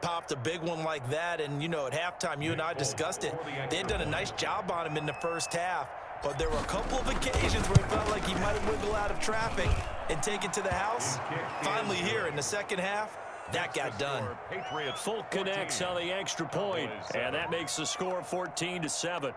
Popped a big one like that, and, you know, at halftime, you and I discussed it. They had done a nice job on him in the first half, but there were a couple of occasions where it felt like he might have wiggled out of traffic and take it to the house. Finally here in the second half, that got done. Folk connects on the extra point, and that makes the score 14-7.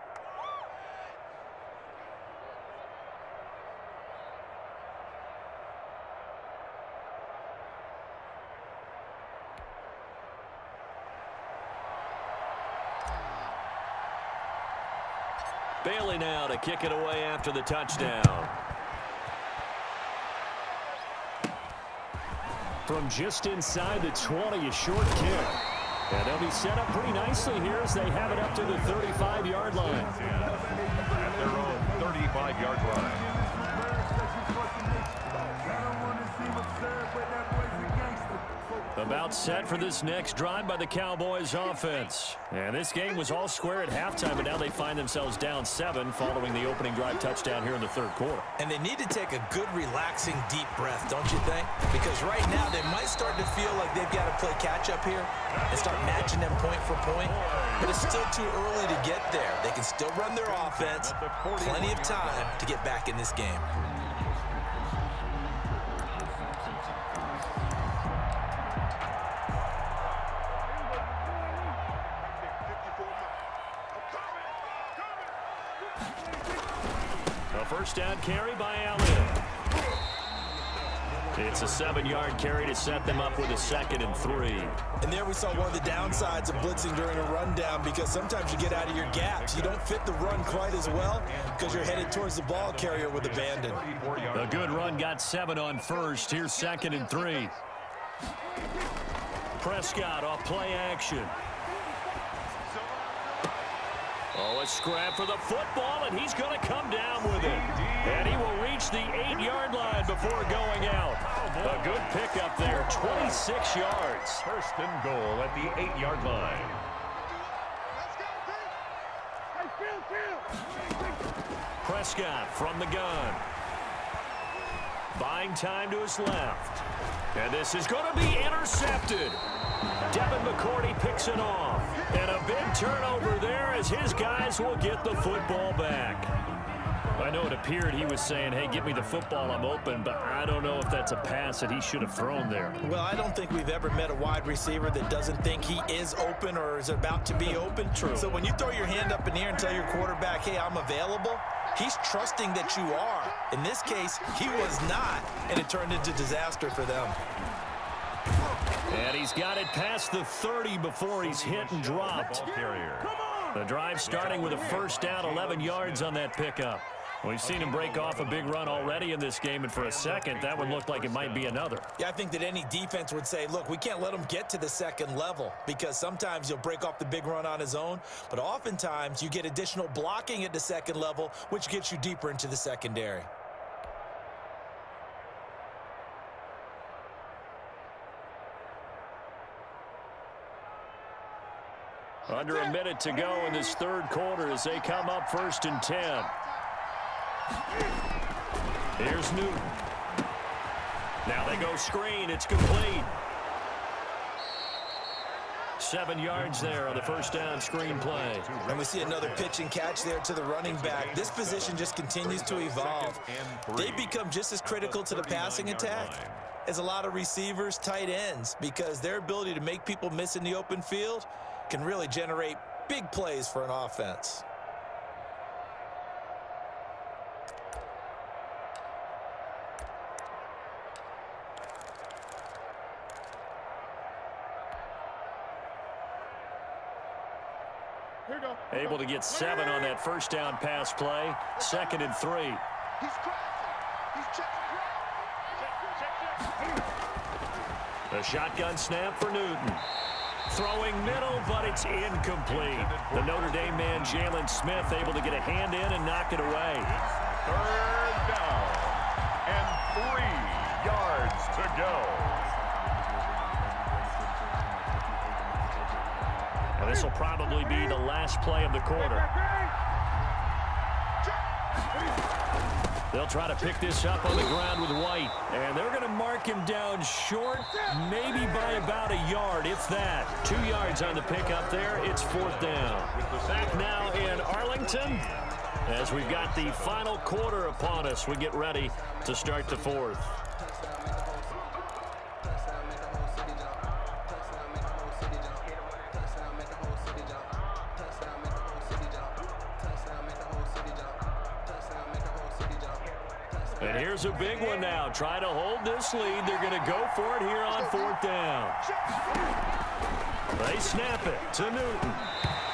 Bailey now to kick it away after the touchdown. From just inside the 20, a short kick. And they'll be set up pretty nicely here as they have it up to the 35-yard line. At their own 35-yard line. About set for this next drive by the Cowboys offense. And this game was all square at halftime, but now they find themselves down 7 following the opening drive touchdown here in the third quarter. And they need to take a good, relaxing, deep breath, don't you think? Because right now they might start to feel like they've got to play catch-up here and start matching them point for point. But it's still too early to get there. They can still run their offense. Plenty of time to get back in this game. First down carry by Allen. It's a 7-yard carry to set them up with a 2nd and 3. And there we saw one of the downsides of blitzing during a rundown, because sometimes you get out of your gaps. You don't fit the run quite as well because you're headed towards the ball carrier with abandon. A good run got 7 on first. Here's 2nd and 3. Prescott off play action. Oh, a scrap for the football, and he's going to come down with it. And he will reach the 8-yard line before going out. A good pickup there, 26 yards. First and goal at the 8-yard line. Prescott from the gun. Buying time to his left. And this is going to be intercepted. Devin McCourty picks it off. And a big turnover there as his guys will get the football back. I know it appeared he was saying, hey, give me the football, I'm open, but I don't know if that's a pass that he should have thrown there. Well, I don't think we've ever met a wide receiver that doesn't think he is open or is about to be open. True. So when you throw your hand up in the air and tell your quarterback, hey, I'm available, he's trusting that you are. In this case, he was not, and it turned into disaster for them. And he's got it past the 30 before he's hit and dropped. The drive starting with a first down, 11 yards on that pickup. We've seen him break off a big run already in this game, and for a second, that one looked like it might be another. Yeah, I think that any defense would say, look, we can't let him get to the second level, because sometimes he'll break off the big run on his own, but oftentimes you get additional blocking at the second level, which gets you deeper into the secondary. Under a minute to go in this third quarter as they come up 1st and 10. Here's Newton. Now they go screen. It's complete. 7 yards there on the first down screen play. And we see another pitch and catch there to the running back. This position just continues to evolve. They become just as critical to the passing attack as a lot of receivers, tight ends, because their ability to make people miss in the open field can really generate big plays for an offense. Able to get 7 on that first down pass play. 2nd and 3. The shotgun snap for Newton. Throwing middle, but it's incomplete. The Notre Dame man, Jalen Smith, able to get a hand in and knock it away. 3rd down and 3 yards to go. Now this will probably be the last play of the quarter. They'll try to pick this up on the ground with White. And they're going to mark him down short, maybe by about a yard, if that. 2 yards on the pickup there. It's 4th down. Back now in Arlington as we've got the final quarter upon us. We get ready to start the 4th. And here's a big one now. Try to hold this lead. They're going to go for it here on 4th down. They snap it to Newton.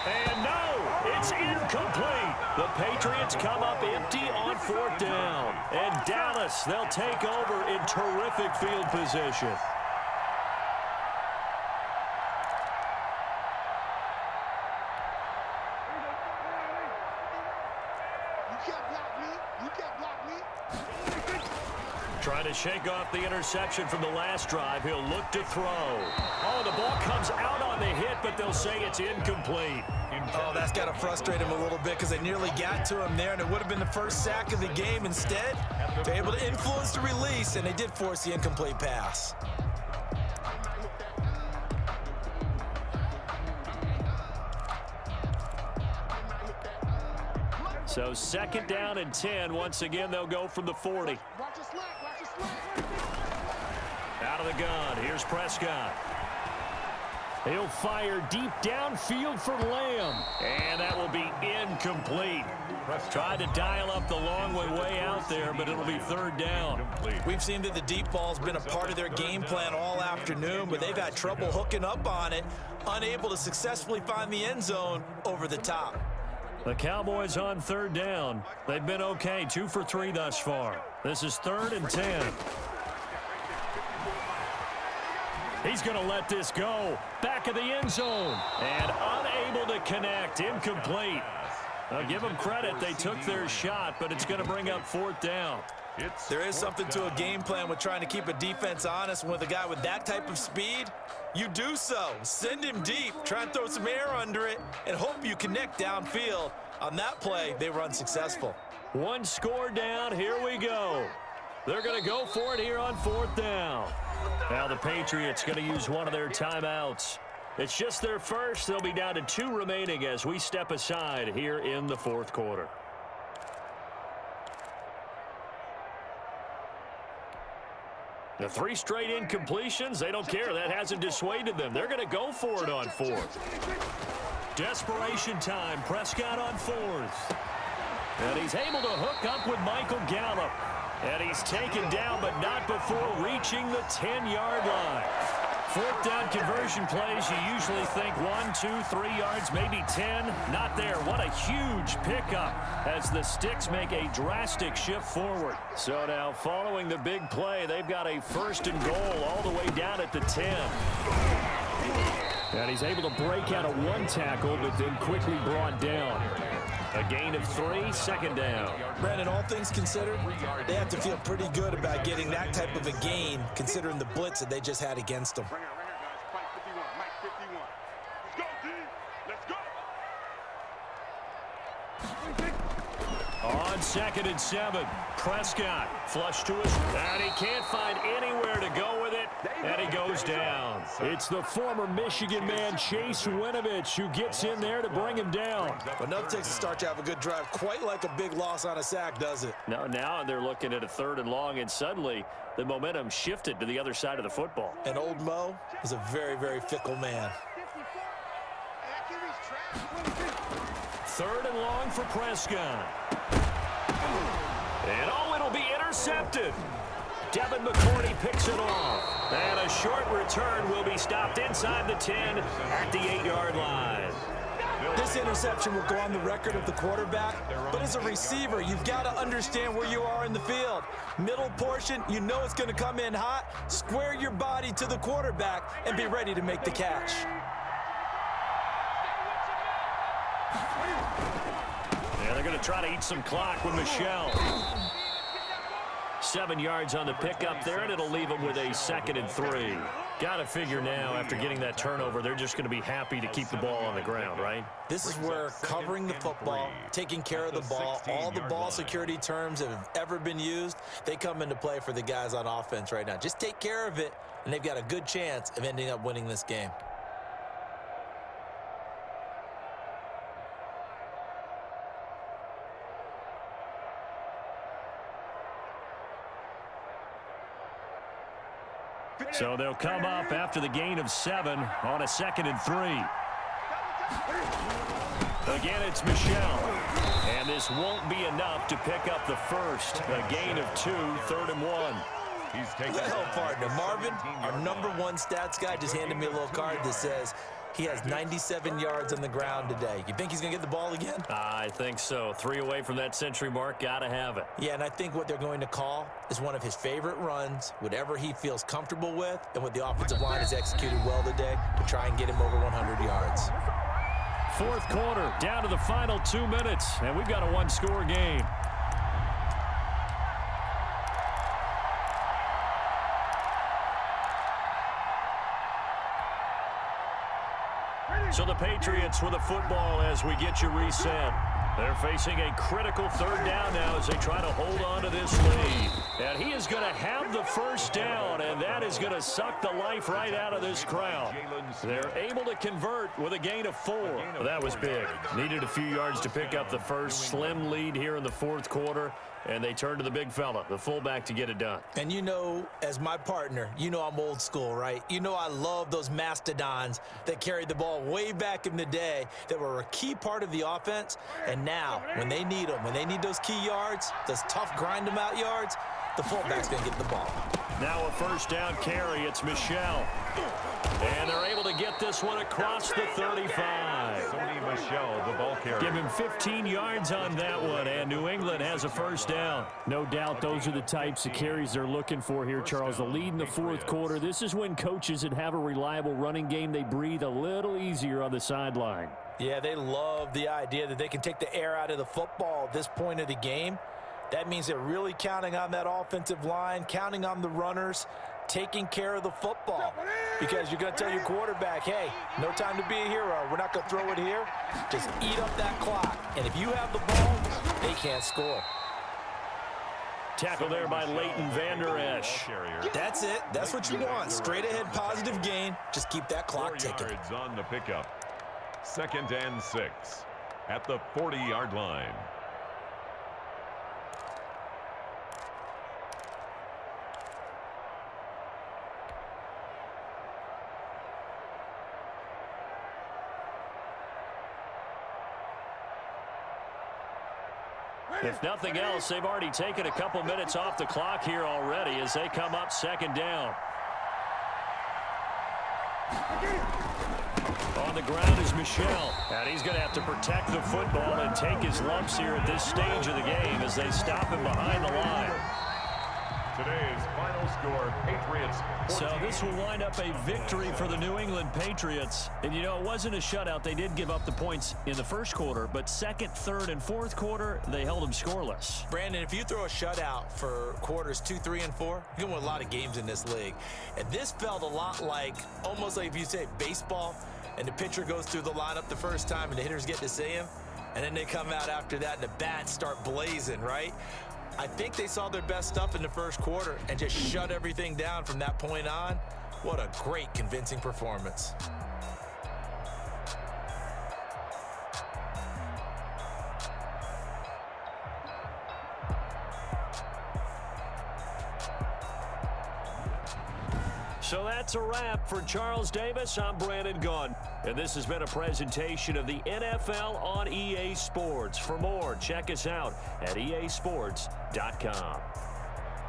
And no, it's incomplete. The Patriots come up empty on 4th down. And Dallas, they'll take over in terrific field position. Trying to shake off the interception from the last drive. He'll look to throw. Oh, the ball comes out on the hit, but they'll say it's incomplete. Oh, that's got to frustrate him a little bit because they nearly got to him there, and it would have been the first sack of the game. Instead, they're able to influence the release, and they did force the incomplete pass. So 2nd down and 10. Once again, they'll go from the 40. Out of the gun. Here's Prescott. He'll fire deep downfield for Lamb. And that will be incomplete. Tried to dial up the long way out there, but it'll be 3rd down. We've seen that the deep ball's been a part of their game plan all afternoon, but they've had trouble hooking up on it, unable to successfully find the end zone over the top. The Cowboys on 3rd down. They've been okay, 2 for 3 thus far. This is 3rd and 10. He's going to let this go. Back of the end zone. And unable to connect. Incomplete. I'll give them credit. They took their shot, but it's going to bring up 4th down. There is something to a game plan with trying to keep a defense honest. With a guy with that type of speed, you do so. Send him deep. Try and throw some air under it and hope you connect downfield. On that play, they were unsuccessful. 1 score down. Here we go. They're going to go for it here on 4th down. Now the Patriots going to use one of their timeouts. It's just their first. They'll be down to 2 remaining as we step aside here in the 4th quarter. The 3 straight incompletions, they don't care. That hasn't dissuaded them. They're going to go for it on 4th. Desperation time. Prescott on 4th. And he's able to hook up with Michael Gallup. And he's taken down, but not before reaching the 10-yard line. 4th down conversion plays, you usually think 1, 2, 3 yards, maybe 10. Not there. What a huge pickup as the Sticks make a drastic shift forward. So now following the big play, they've got a 1st and goal all the way down at the 10. And he's able to break out of 1 tackle, but then quickly brought down. A gain of 3, 2nd down. Brandon, all things considered, they have to feel pretty good about getting that type of a gain, considering the blitz that they just had against them. On 2nd and 7, Prescott flush to his, and he can't find anywhere to go with it, and he goes down. It's the former Michigan man, Chase Winovich, who gets in there to bring him down. But enough takes a start to have a good drive, quite like a big loss on a sack, does it? Now they're looking at a 3rd and long, and suddenly the momentum shifted to the other side of the football. And old Mo is a very, very fickle man. 3rd and long for Prescott. And it'll be intercepted. Devin McCourty picks it off. And a short return will be stopped inside the 10 at the 8-yard line. This interception will go on the record of the quarterback, but as a receiver, you've got to understand where you are in the field. Middle portion, you know it's going to come in hot. Square your body to the quarterback and be ready to make the catch. Yeah, they're going to try to eat some clock with Michelle. 7 yards on the pickup there, and it'll leave them with a 2nd and 3. Got to figure now, after getting that turnover, they're just going to be happy to keep the ball on the ground, right? This is where covering the football, taking care of the ball, all the ball security terms that have ever been used, they come into play for the guys on offense right now. Just take care of it, and they've got a good chance of ending up winning this game. So they'll come up after the gain of 7 on a 2nd and 3. Again, it's Michel. And this won't be enough to pick up the first. A gain of 2, 3rd and 1. He's taking Well, partner, Marvin, our #1 stats guy, just handed me a little card that says he has 97 yards on the ground today. You think he's going to get the ball again? I think so. 3 away from that century mark. Got to have it. Yeah, and I think what they're going to call is one of his favorite runs, whatever he feels comfortable with, and what the offensive line has executed well today to try and get him over 100 yards. 4th quarter, down to the final 2 minutes, and we've got a one-score game. So the Patriots with the football as we get you reset. They're facing a critical 3rd down now as they try to hold on to this lead. And he is going to have the first down, and that is going to suck the life right out of this crowd. They're able to convert with a gain of 4. Well, that was big. Needed a few yards to pick up the first. Slim lead here in the 4th quarter, and they turn to the big fella, the fullback, to get it done. And you know, as my partner, you know I'm old school, right? You know I love those mastodons that carried the ball way back in the day that were a key part of the offense. And now, when they need them, when they need those key yards, those tough grind-them-out yards, the fullback's going to get the ball. Now a first down carry. It's Michel. And they're able to get this one across the 35. Sony Michel, the ball carrier. Give him 15 yards on that one, and New England has a first down. No doubt those are the types of carries they're looking for here, Charles. The lead in the 4th quarter. This is when coaches that have a reliable running game, they breathe a little easier on the sideline. Yeah, they love the idea that they can take the air out of the football at this point of the game. That means they're really counting on that offensive line, counting on the runners, taking care of the football. Because you're going to tell your quarterback, hey, no time to be a hero. We're not going to throw it here. Just eat up that clock. And if you have the ball, they can't score. Tackle there by Leighton Vander Esch. That's it. That's what you want. Straight ahead, positive gain. Just keep that clock ticking. 4 yards on the pickup. 2nd and 6 at the 40-yard line. If nothing else, they've already taken a couple minutes off the clock here already as they come up 2nd down. On the ground is Michel, and he's going to have to protect the football and take his lumps here at this stage of the game as they stop him behind the line. Today's final score, Patriots 14. So this will wind up a victory for the New England Patriots. And, you know, it wasn't a shutout. They did give up the points in the 1st quarter, but 2nd, 3rd, and 4th quarter, they held them scoreless. Brandon, if you throw a shutout for quarters 2, 3, and 4, you're going to win a lot of games in this league. And this felt a lot like, almost like if you say baseball, and the pitcher goes through the lineup the first time, and the hitters get to see him, and then they come out after that, and the bats start blazing, right? I think they saw their best stuff in the 1st quarter and just shut everything down from that point on. What a great, convincing performance. So that's a wrap for Charles Davis. I'm Brandon Gunn. And this has been a presentation of the NFL on EA Sports. For more, check us out at easports.com.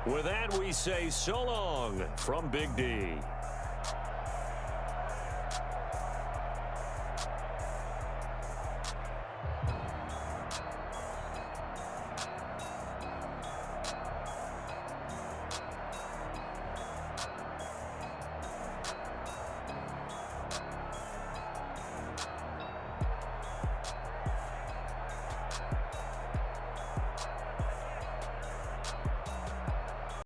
With that, we say so long from Big D.